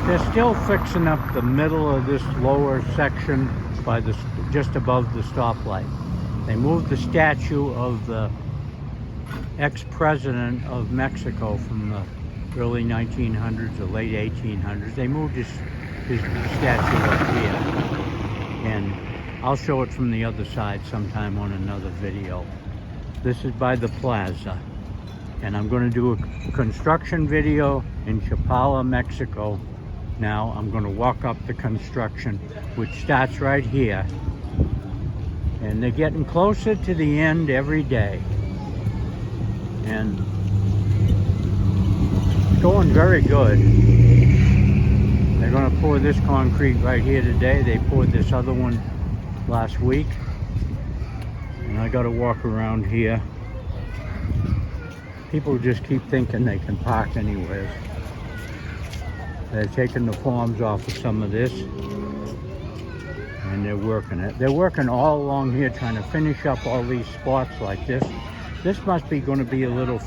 They're still fixing up the middle of this lower section by the just above the stoplight. They moved the statue of the ex-president of Mexico from the early 1900s or late 1800s. They moved his statue up here, and I'll show it from the other side sometime on another video. This is by the plaza, and I'm going to do a construction video in Chapala, Mexico. Now I'm going to walk up the construction, which starts right here, and they're getting closer to the end every day, and it's going very good. They're going to pour this concrete right here today. They poured this other one last week, and I got to walk around here. People just keep thinking they can park anywhere. They're taking the forms off of some of this, and they're working it. They're working all along here trying to finish up all these spots like this. This must be going to be a little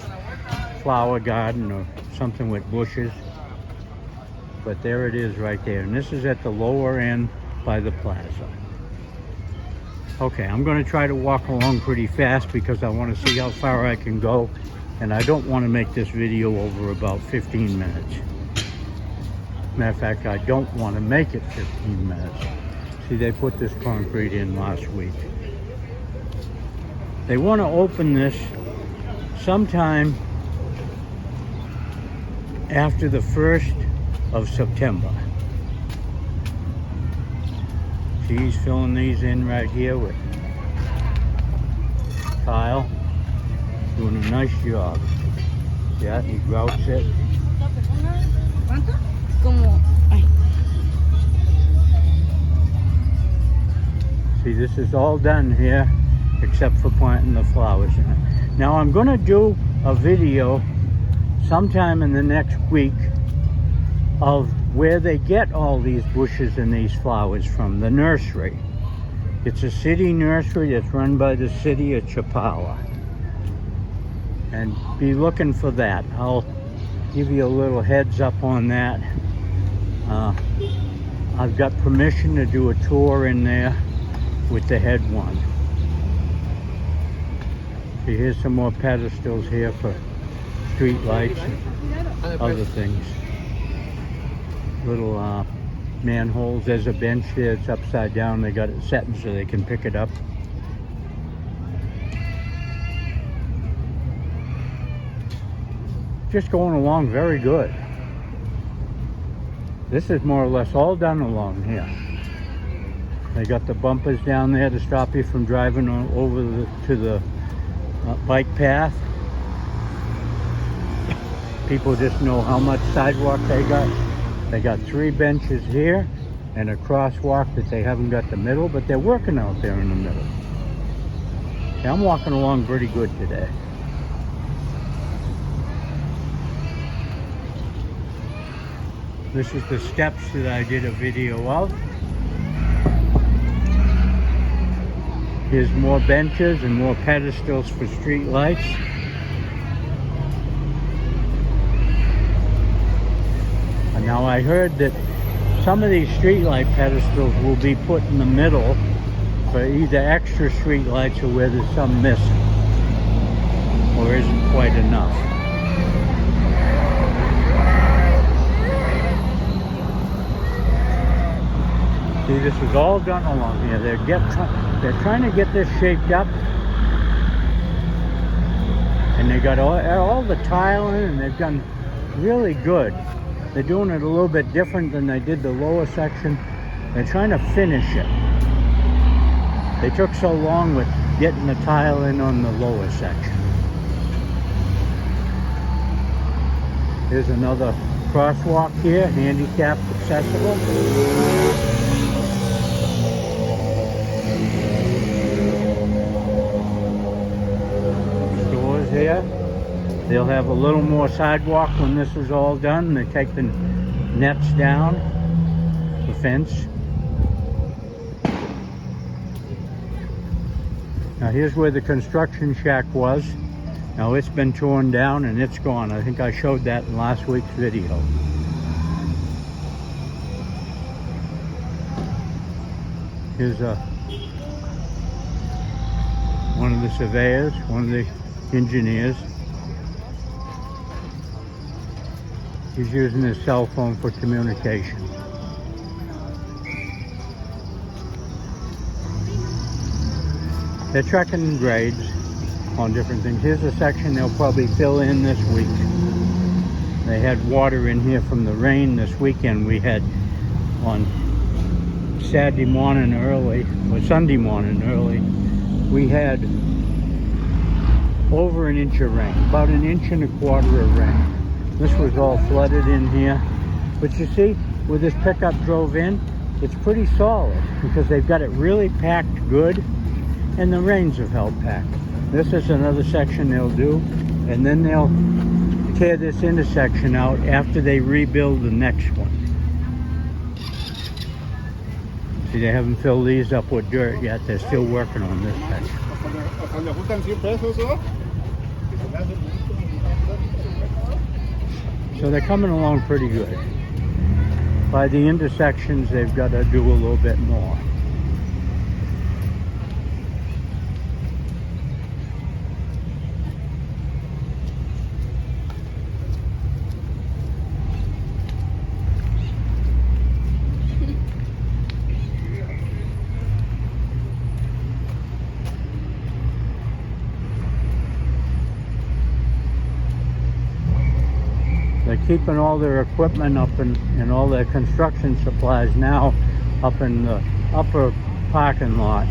flower garden or something with bushes, but there it is right there. And this is at the lower end by the plaza. Okay, I'm going to try to walk along pretty fast because I want to see how far I can go, and I don't want to make this video over about 15 minutes. Matter of fact, I don't want to make it 15 minutes. See, they put this concrete in last week. They want to open this sometime after the 1st of September. See, he's filling these in right here with tile. Doing a nice job. Yeah, he grouts it. See, this is all done here except for planting the flowers in it. Now I'm going to do a video sometime in the next week of where they get all these bushes and these flowers from, the nursery. It's a city nursery that's run by the city of Chapala. And be looking for that. I'll give you a little heads up on that. I've got permission to do a tour in there with the head one. See, here's some more pedestals here for street lights and other things. Little manholes. There's a bench there. It's upside down. They got it setting so they can pick it up. Just going along very good. This is more or less all done along here. They got the bumpers down there to stop you from driving over to the bike path. People just know how much sidewalk they got. They got 3 benches here and a crosswalk that they haven't got the middle, but they're working out there in the middle. Yeah, I'm walking along pretty good today. This is the steps that I did a video of. Here's more benches and more pedestals for street lights. And now I heard that some of these street light pedestals will be put in the middle for either extra street lights or where there's some missing or isn't quite enough. See, this is all done along here. They're trying to get this shaped up, and they got all the tiling, and they've done really good. They're doing it a little bit different than they did the lower section. They're trying to finish it. They took so long with getting the tile in on the lower section. Here's another crosswalk here, handicap accessible. Here. They'll have a little more sidewalk when this is all done. They take the nets down, the fence. Now here's where the construction shack was. Now it's been torn down and it's gone. I think I showed that in last week's video. Here's one of the surveyors, one of the engineers. He's using his cell phone for communication. They're checking grades on different things. Here's a section they'll probably fill in this week. They had water in here from the rain this weekend. We had on Saturday morning early, or Sunday morning early, we had over an inch of rain, about an inch and a quarter of rain. This was all flooded in here. But you see, where this pickup drove in, it's pretty solid because they've got it really packed good, and the rains have held packed. This is another section they'll do, and then they'll tear this intersection out after they rebuild the next one. See, they haven't filled these up with dirt yet. They're still working on this section. So they're coming along pretty good. By the intersections, they've got to do a little bit more. They're keeping all their equipment up and all their construction supplies now up in the upper parking lot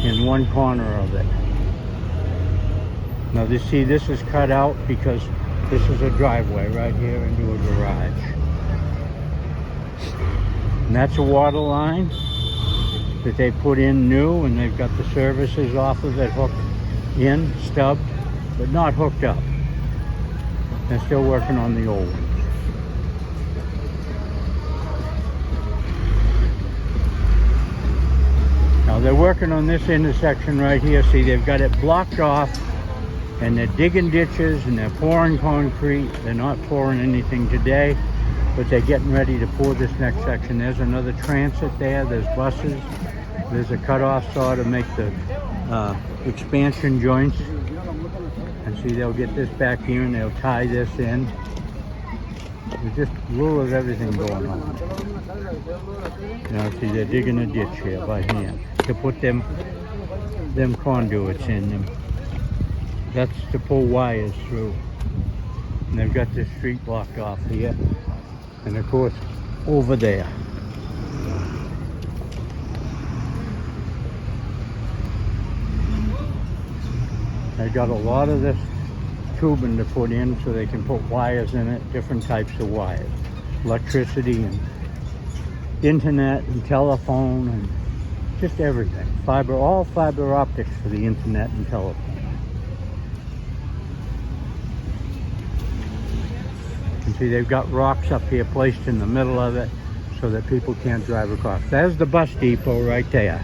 in one corner of it. Now you see this is cut out because this is a driveway right here into a garage. And that's a water line that they put in new, and they've got the services off of it hooked in, stubbed, but not hooked up. They're still working on the old ones. Now they're working on this intersection right here. See, they've got it blocked off, and they're digging ditches and they're pouring concrete. They're not pouring anything today, but they're getting ready to pour this next section. There's another transit there. There's buses. There's a cutoff saw to make the expansion joints. And see, they'll get this back here and they'll tie this in. There's just a little of everything going on. Now see, they're digging a ditch here by hand to put them conduits in them. That's to pull wires through. And they've got this street blocked off here. And of course, over there. They got a lot of this tubing to put in so they can put wires in it, different types of wires. Electricity and internet and telephone and just everything. Fiber, all fiber optics for the internet and telephone. You can see they've got rocks up here placed in the middle of it so that people can't drive across. There's the bus depot right there.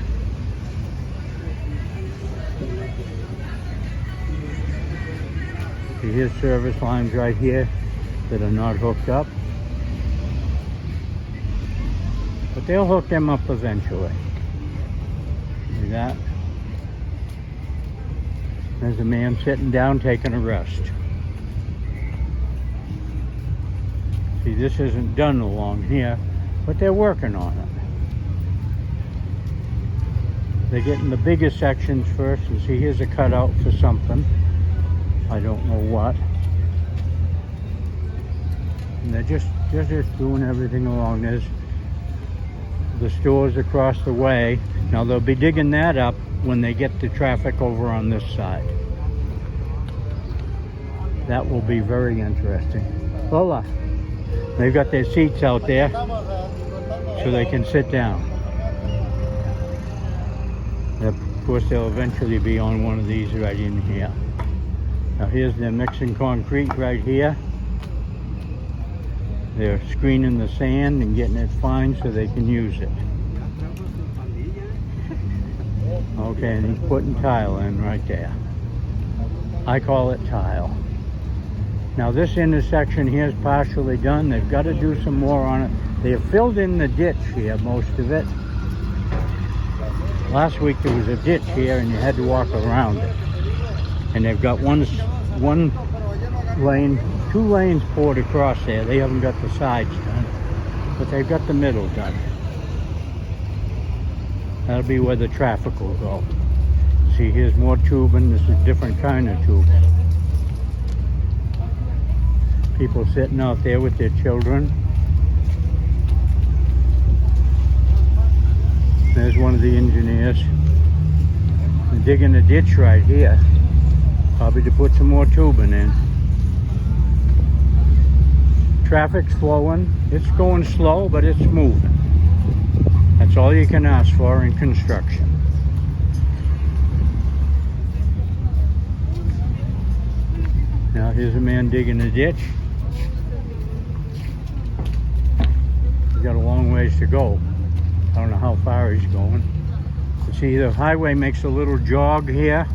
See, here's service lines right here that are not hooked up. But they'll hook them up eventually. See that? There's a man sitting down taking a rest. See, this isn't done along here, but they're working on it. They're getting the bigger sections first. And see, here's a cutout for something. I don't know what. And they're just doing everything along. There's the stores across the way. Now they'll be digging that up when they get the traffic over on this side. That will be very interesting. Lola, they've got their seats out there so they can sit down. Of course, they'll eventually be on one of these right in here. Now here's them mixing concrete right here. They're screening the sand and getting it fine so they can use it. Okay, and he's putting tile in right there. I call it tile. Now this intersection here is partially done. They've got to do some more on it. They have filled in the ditch here, most of it. Last week there was a ditch here and you had to walk around it. And they've got one lane, 2 lanes poured across there. They haven't got the sides done, but they've got the middle done. That'll be where the traffic will go. See, here's more tubing. This is a different kind of tubing. People sitting out there with their children. There's one of the engineers. They're digging a ditch right here. Probably to put some more tubing in. Traffic's flowing. It's going slow, but it's moving. That's all you can ask for in construction. Now here's a man digging a ditch. He's got a long ways to go. I don't know how far he's going. But see, the highway makes a little jog here.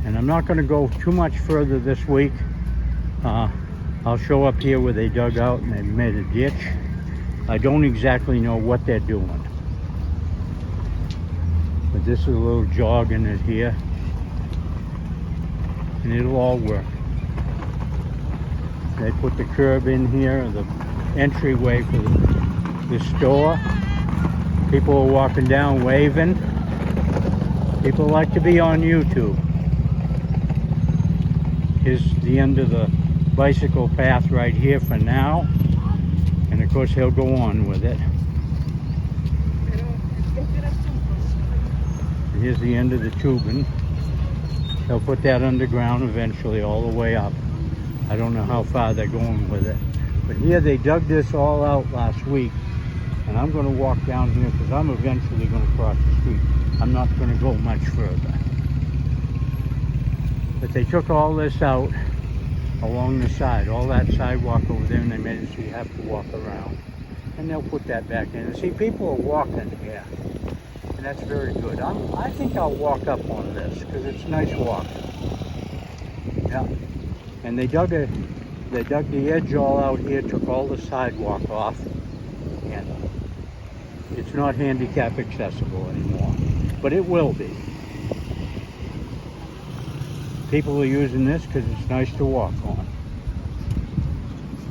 And I'm not going to go too much further this week. I'll show up here where they dug out and they made a ditch. I don't exactly know what they're doing. But this is a little jog in it here. And it'll all work. They put the curb in here, the entryway for the store. People are walking down waving. People like to be on YouTube. Here's the end of the bicycle path right here for now. And of course he'll go on with it. And here's the end of the tubing. They'll put that underground eventually all the way up. I don't know how far they're going with it. But here they dug this all out last week. And I'm going to walk down here because I'm eventually going to cross the street. I'm not going to go much further. But they took all this out along the side, all that sidewalk over there, and they made it so you have to walk around. And they'll put that back in. And see, people are walking here. And that's very good. I think I'll walk up on this because it's nice walking. Yeah. And they dug the edge all out here, took all the sidewalk off, and it's not handicap accessible anymore. But it will be. People are using this because it's nice to walk on.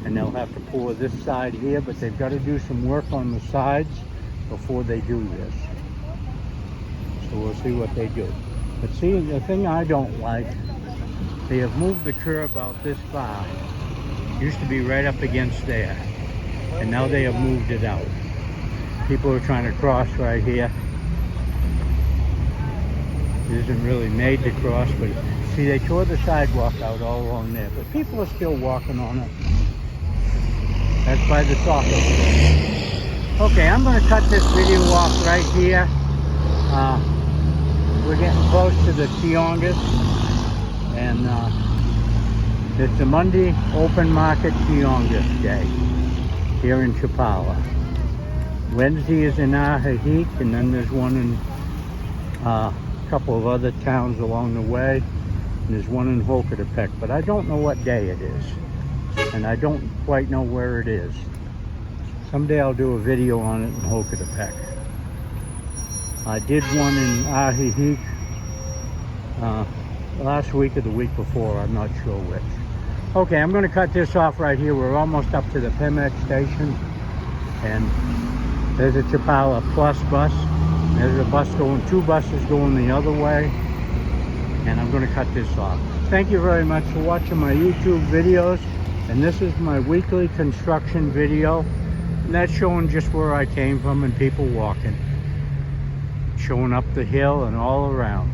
And they'll have to pour this side here, but they've got to do some work on the sides before they do this. So we'll see what they do. But see, the thing I don't like, they have moved the curb out this far. It used to be right up against there. And now they have moved it out. People are trying to cross right here. It isn't really made to cross, but see, they tore the sidewalk out all along there. But people are still walking on it. That's by the soccer field. Okay, I'm going to cut this video off right here. We're getting close to the Tiongas. And it's the Monday Open Market Tiongas Day here in Chapala. Wednesday is in Ahahik, and then there's one in a couple of other towns along the way. And there's one in Hokiatepec, but I don't know what day it is. And I don't quite know where it is. Someday I'll do a video on it in Hokiatepec. I did one in Ahahik last week or the week before, I'm not sure which. Okay, I'm going to cut this off right here. We're almost up to the Pemex station. And there's a Chapala Plus bus. There's a bus going, 2 buses going the other way. And I'm going to cut this off. Thank you very much for watching my YouTube videos. And this is my weekly construction video. And that's showing just where I came from and people walking. Showing up the hill and all around.